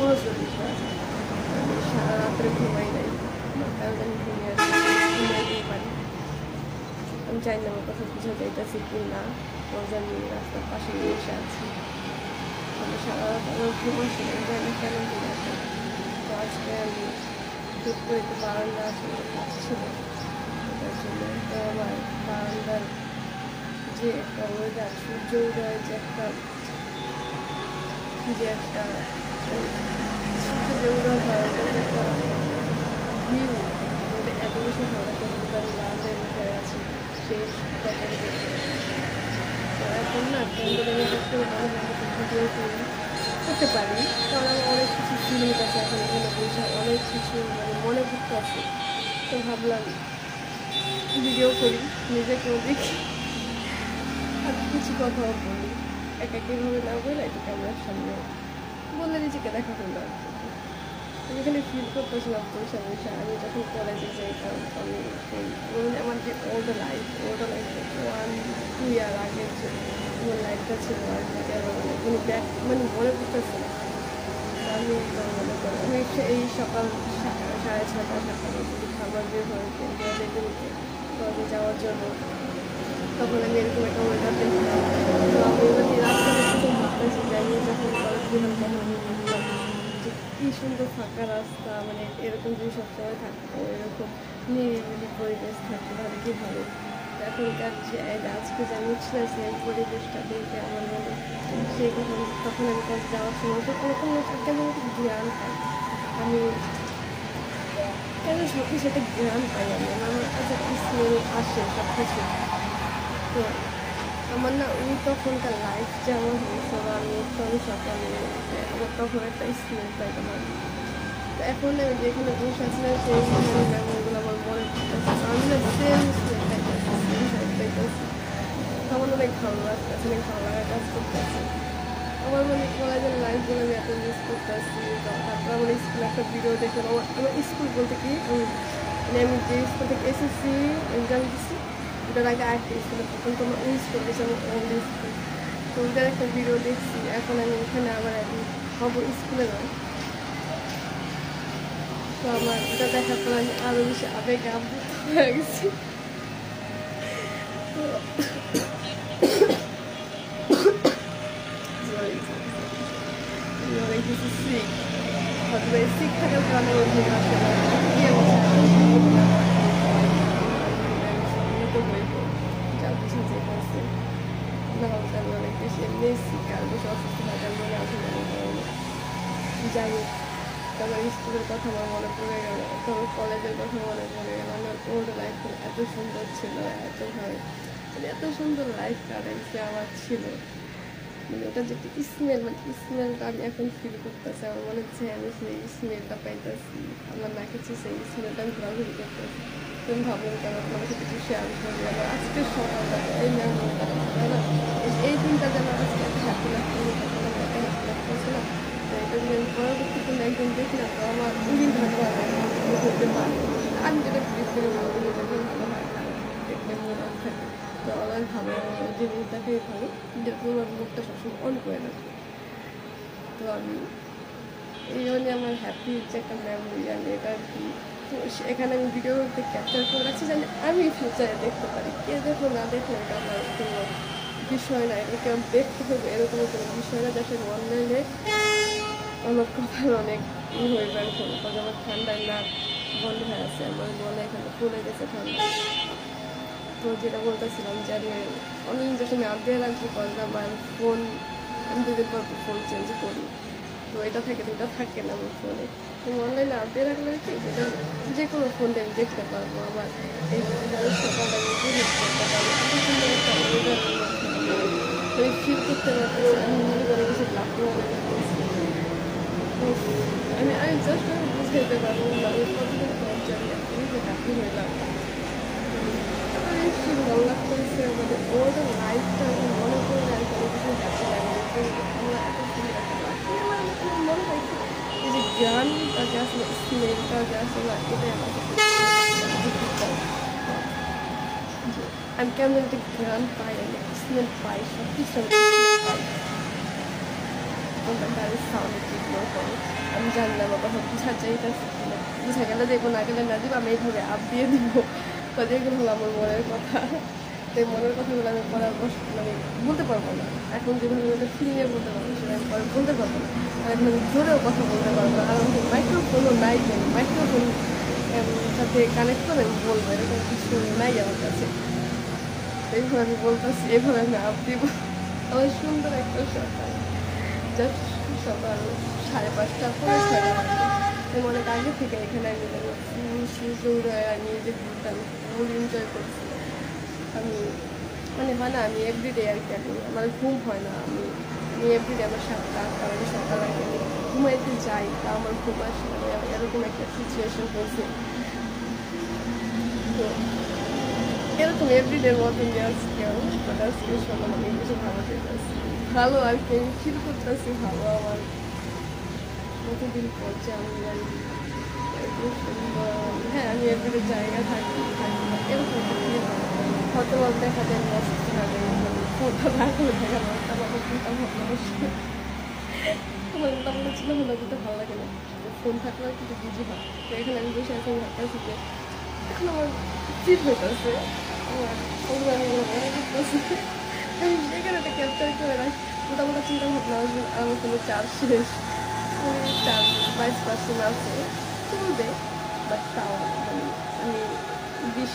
পুরোপুরি বিশ্বাস। আমি সারা রাত্রে ঘুমাই নাই, কারণ আমি ঘুমিয়েই পারি। আমি চাই না আমার কথা বুঝে যাইতেছি কি না, আমি রাস্তার পাশে বসে আছি। আমি সারা রাত আমার ঘুম আসে, জানি না কেন ঘুম আসে। তো আজকে আমি ঠিক করে একটু বারান্দা আসলে কাজ ছিল, এটার জন্য। তো আমার বারান্দার যে একটা ওয়েদার, সূর্য উদয়ের যে একটা সূর্য উদয় হয়, একটা ভিউ, এত বেশি ভালো লাগে। আমি বারান্দায় বসে আছি সেই প্রপার্টি। তো এখন না ক্যান্ডেলের একটু ভিডিও করতে পারি, কারণ আমার অনেক কিছু ফিলিংস আছে এখন এখানে বসে, অনেক কিছু মানে মনে করতে আছে। তো ভাবলাম ভিডিও করি, নিজেকেও দেখি আর কিছু কথাও বলি, একাকিভাবে না বলে একটু ক্যামেরার সামনে বললে নিজেকে দেখা করলো আর কি। আমি এখানে ফিল করতেছিলাম বসে বসে। আমি যখন কলেজে যাইতাম, আমি সেই আমার যে ওল্ড লাইফ 1-2 ইয়ার আগের যে আমার লাইফটা ছিল আর কি, মানে ব্যাক মানে মনে করতেছি না। আমি মনে করি আমি এই সকাল 6:30-7টার যদি খাবার বের হয়ে কলেজে যাওয়ার জন্য, তখন আমি এরকম একটা ওয়েদার দেখলাম। তো আমি ওদেরকে রাস্তায় খুব ভাবতেছি যে আমি যখন কলেজ গেলাম তখন আমি ভাবলাম যে কী সুন্দর ফাঁকা রাস্তা, মানে এরকম যদি সবসময় থাকতো, এরকম নিরিবিলি পরিবেশ থাকতো তাহলে কী ভালো। এখনকার যে আজকে যে আমি উঠতেছি এই পরিবেশটা দেখে আমার মনে সেই কথা, তখন আমি কাছে যাওয়ার সময় তো এরকম কেমন একটা জ্ঞান পাই আমি, কেন সব কিছু একটা জ্ঞান পাই আমি, আমার কাছে একটা স্মেল আসে সব কিছু। তো আমার না ওই তখনকার লাইফ যেমন হয়েছিল, আমি উঠতাম সকালে, আমার তখন একটা স্মেল পাইতাম আমি। তো এখন আমি যেখানে বসে আছিলাম সেই মেমোরিগুলো আমার মনে পড়তেছে, আমি না সেম স্মেল পাইতেছি। আমার অনেক ভালো লাগতেছে, অনেক ভালো লাগার কাজ করতেছে। আমার মানে কলেজের লাইফগুলো আমি এত মিস করতেছি। তারপর আমার স্কুলে একটা ভিডিও দেখলাম, আমার স্কুল বলতে কি মানে আমি যে স্কুল থেকে এসএসসি এক্সাম দিচ্ছি ওটার আগে আরেকটা স্কুলে, তখন তো আমার ওই স্কুল গেছি, আমার ওল্ড স্কুল। তো ওইটার একটা ভিডিও দেখছি, এখন আমি ওখানে আবার এখন হবো স্কুলে যাই। তো আমার ওটা দেখার পর আমি আরও বেশি আবেগে আবদ্ধ হয়ে গেছি। তো অনেক কিছু শিখ হয়তো শিখ থাকার কারণে ওই ভিডিও আসলে যা বুঝে যেতেছে না হলে আমি অনেক বেশি এমনি শিখ আর বেশি অসুস্থ থাকার মনে আসলে যাই হোক। তারপর স্কুলের কথা আমার মনে পড়ে গেল, তারপর কলেজের কথা মনে পড়ে গেল। আমার ওল্ড লাইফ এত সুন্দর ছিল, এত ভালো মানে এত সুন্দর লাইফ কাটাইছে আমার ছিল। মানে ওটা যে স্মেল, মানে স্মেলটা আমি এখন ফিল করতেছি, আমার মনে হচ্ছে আমি সেই স্মেলটা পাইতেছি আমার নাকে, সেই স্মেলটা আমি ঘোরাঘুরি করতেছি। তুমি ভাবলাম কেন আপনার সাথে কিছু শেয়ার করি। আমার আজকের সকালটা এই মেমোরিটা এই দিনটা যেন আজকে একটা হ্যাপি লাগছে, একটা হ্যাপি লাগতেছে না। তো এটা যদি আমি পরবর্তীতে একজন দেখি না, তো আমার উড়ি ভালো হতে পারে। আমি যেটা ফিল করি ভালো যখন ভালো হয় দেখলে মনে থাকে, তো আমার ভালো জিনিস দেখাই ভালো, যে তোমার মুখটা সবসময় অন করে রাখবে। তো আমি এই জন্য আমার হ্যাপি যে একটা মেমোরি, আমি এটা আর কি তো এখানে আমি ভিডিও করতে ক্যাপচার করে রাখছি, যেন আমি ফিউচারে দেখতে পারি। কে দেখো না দেখো এটা আমার কোনো বিষয় না, এটা কেউ দেখতে হবে এরকম কোনো বিষয় না। যাতে অনলাইনে আমার কপাল অনেক হয়ে যায়, কারণ আমার ঠান্ডায় নাক বন্ধ হয়ে আছে, আমার গলা এখানে ফুলে গেছে ঠান্ডা। তো যেটা বলতেছিলাম যে আমি অনলাইন যখন আমি আপডেট রাখবো, কারণ আমার ফোন আমি 2 দিন পর ফোন চেঞ্জ করি, তো এটা থাকে তো এটা থাকে না আমার ফোনে। তো অনলাইনে আপডেট রাখলে কি যেটা যে কোনো ফোন দিয়ে আমি দেখতে পারবো। আমার এই সকালটা আমি উপভোগ করতে পারবো, এত সুন্দর একটা ওয়েদার আমি ফিল করতে পারতেছি। আমি মনে করে কিছু লাভবান করতেছি। আমি জাস্ট আমি বুঝাইতে পারবো না আমি কতদিন পর জানি আমি যে হ্যাপি হইলাম। খুব ভালো লাগতেছে আমাদের ওল্ড লাইফটা আমি মনে করে আর কোনো কিছু হ্যাপি লাগে। আমরা এত সুন্দর একটা লাইফ আমার মনে হয় এই যে গানটা যে আসলে স্মেলটা যে আসলে এটাই আমার আমি কেমন একটা গান পাই, আমি স্মেল পাই, সব কিছু পাই। হেডফোনটা গাড়ির সাউন্ড ইগনোর করো। আমি জানি না আমার কথা বুঝা চাইতেছে কিনা, বুঝা গেলে দেবো, না গেলে না দিব। আমি এইভাবে আপ দিয়ে দিব, যেগুলো হলো আমার মনের কথা। তো এই মনের কথাগুলো আমি পরামর্শ মানে বলতে পারবো না এখন, যেভাবে ওটা ফিলিংয়ে বলতে পারবো সেটা আমি পরে বলতে পারবো না। আর এখন আমি জোরেও কথা বলতে পারবো না, আর আমাকে মাইক্রোফোনও নাই, কেন মাইক্রোফোন সাথে কানেক্ট করে আমি বলবো, এরকম কিছু নাই আমার কাছে। এইভাবে আমি বলতেছি, এইভাবে আমি আপ দিব। আমার সুন্দর একটা সকাল, জাস্ট সকাল 5:30 পরে 6টা। আমি অনেক আগে থেকে এখানে আমি সূর্য উদয় আমি যে ঘুরতাম ফুল এনজয় করছি। আমি মানে হয় না, আমি এভরিডে আর কি, আমার ঘুম হয় না। আমি এভরিডে আমার 7টা-8টা বাজে সকাল আগে আমি ঘুমাইতে যাই, তা আমার ঘুম আসে না। এরকম একটা সিচুয়েশন হয়েছে। তো এরকম এভরিডের মতন আজকেও, বাট আজকে সকাল আমি কিছু ভালো পেতেছি, ভালো আর কি আমি ফিল করতেছি ভালো। আমার কতদিন পর যে আমি হ্যাঁ আমি এভরিডে জায়গা থাকি এরকম হয়তো দেখা যায় অসুস্থ হবে, ফোনটা রাখলে দেখা যায় আমার চিন্তা ভাবনা বসে। আমার মোটামুটি চিন্তা ভাবনা করতে ভালো লাগে না, ফোন থাকলে কিন্তু বিজি হয়। তো এখানে আমি বসে আছি, ভাবতেছি যে এখন আমার ফিল হইতেছে, আমার প্রোগ্রামগুলো মনে করতেছি, আমি এখানে একটা ক্যাপচার করে রাখি। মোটামুটি চিন্তা ভাবনা আসবে, আমার কোনো চার্জ শেষ, 22% আছে, চলবে। বাট তাও মানে আমি 20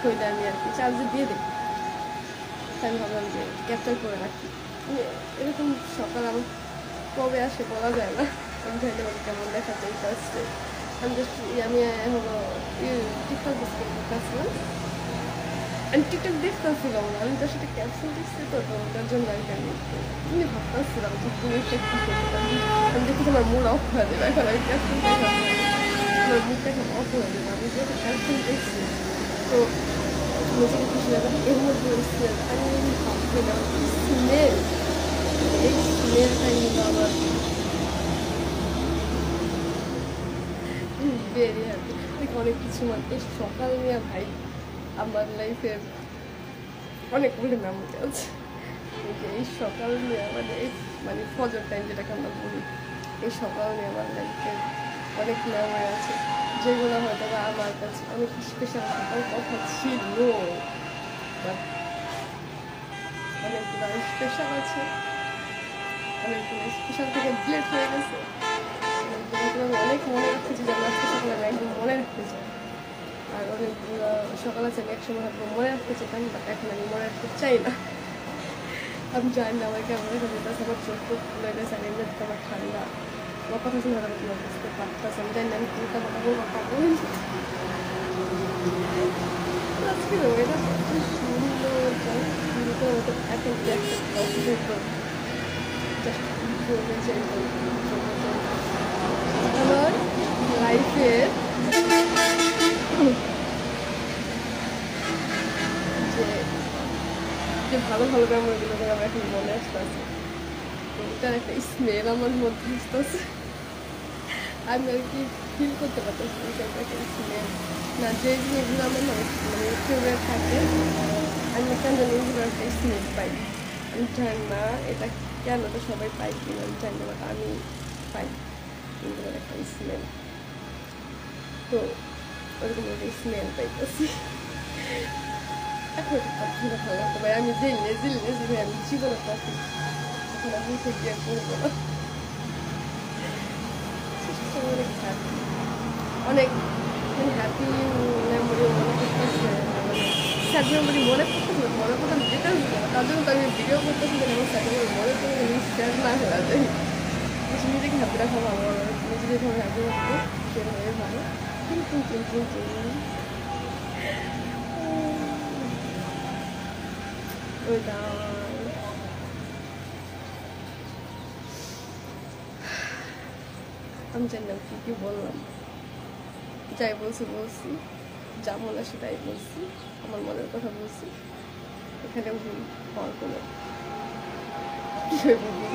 হইলে আমি আর কি চার্জে দিয়ে দিই। তাই আমি ভাবলাম যে ক্যাপচার করে রাখি। এরকম সকাল আমার কবে আসে বলা যায় না। আমি জানি না কেমন দেখা যায় ফার্স্টে। আমি জাস্ট আমি হলো টিকটক দেখতেছিলাম, আমি টিকটক দেখতেছিলাম না, আমি তার সাথে ক্যাপশন দেখছি, তো ওটার জন্য আর কি আমি ভাবতেছিলাম যে তুমি আমি দেখি আমার মুড অফ হয়ে যাবে। এখন আমি ক্যাপশন আমার মুডটা এখন অফ হয়ে যাবে। আমি যেহেতু ক্যাপশন দেখছি, তো নিজেকে খুশি লাগে। এর মধ্যে স্মেল, আমি ভাবছিলাম স্মেল, এই স্মেলটা কিন্তু আমার ভেরি হ্যাপি। অনেক কিছু মানে এই সকাল নিয়ে ভাই আমার লাইফের অনেকগুলি মেমোরি আছে। এই সকাল নিয়ে মানে এই মানে ফজর টাইম যেটাকে আমরা বলি, এই সকাল নিয়ে আমার লাইফের অনেক মেমোরি আছে, যেগুলো হয়তো বা আমার কাছে অনেক স্পেশাল থাকার কথা ছিল, বাট অনেকগুলো স্পেশাল আছে, অনেকগুলো স্পেশাল থেকে ডিলেট হয়ে গেছে। আমি অনেক মনে রাখতেছি, যেমন আজকে সকালে আমি একদম মনে রাখতে চাই। আর অনেকগুলো সকাল আছে আমি একসময় হয়তো মনে রাখতে চাইতাম, বাট এখন আমি মনে রাখতে চাই না। আমি জানি না আমার কেমন দেখা যেতেছে, আমার চোখ খুলে গেছে, আর এমনিতে আমার ঠান্ডা, আমার কথা শুনে হঠাৎ তোমার বুঝতে পারতেছে। আমি জানি না আমি কোনটা কথা বলবো পাবো। আজকে ওয়েদার কত সুন্দর, এখন একটা আমার লাইফের যে ভালো ভালো মেমোরিগুলো করে আমার এখন মনে আসতেছে, ওটার একটা স্মেল আমার মধ্যে আসতেছে। আমি আর কি ফিল করতে পারতেছি একটা স্মেল না, যে জিনিসগুলো আমার মানে ফেভারিট থাকে, আমি কেন জানি ওইগুলো একটা স্মেল পাই। আমি জানি না এটা কেন, তো সবাই পাই কিনা আমি জানি না, আমি পাই ওইগুলোর একটা স্মেল। তো ওরকম একটা স্মেল পাইতেছি এখন। ভালো লাগতো ভাই, আমি যে লেজি ভাই, আমি জীবনে পাচ্ছি এখন আমি মুখে গিয়ে করবো না। অনেক হ্যাপি, অনেক হ্যাপি মেমোরি মনে করতেছে, স্যাড মেমোরি মনে করতেছে, মনে করতাম ডিটেলস তার জন্য তো আমি ভিডিও করতেছি, যেন স্যাড মেমোরি মনে করতে স্যাড না হয়ে যায়। নিজেকে হ্যাপি রাখা ভালো, নিজে যেভাবে হ্যাপি রাখবো সেভাবে ভালো। কিন্তু ওইটা আমি জানলাম কি বললাম, যাই বলছি, যা মনে সেটাই বলছি, আমার মনের কথা বলছি, এখানে ভুল হওয়ার কোনো বিষয় বলি।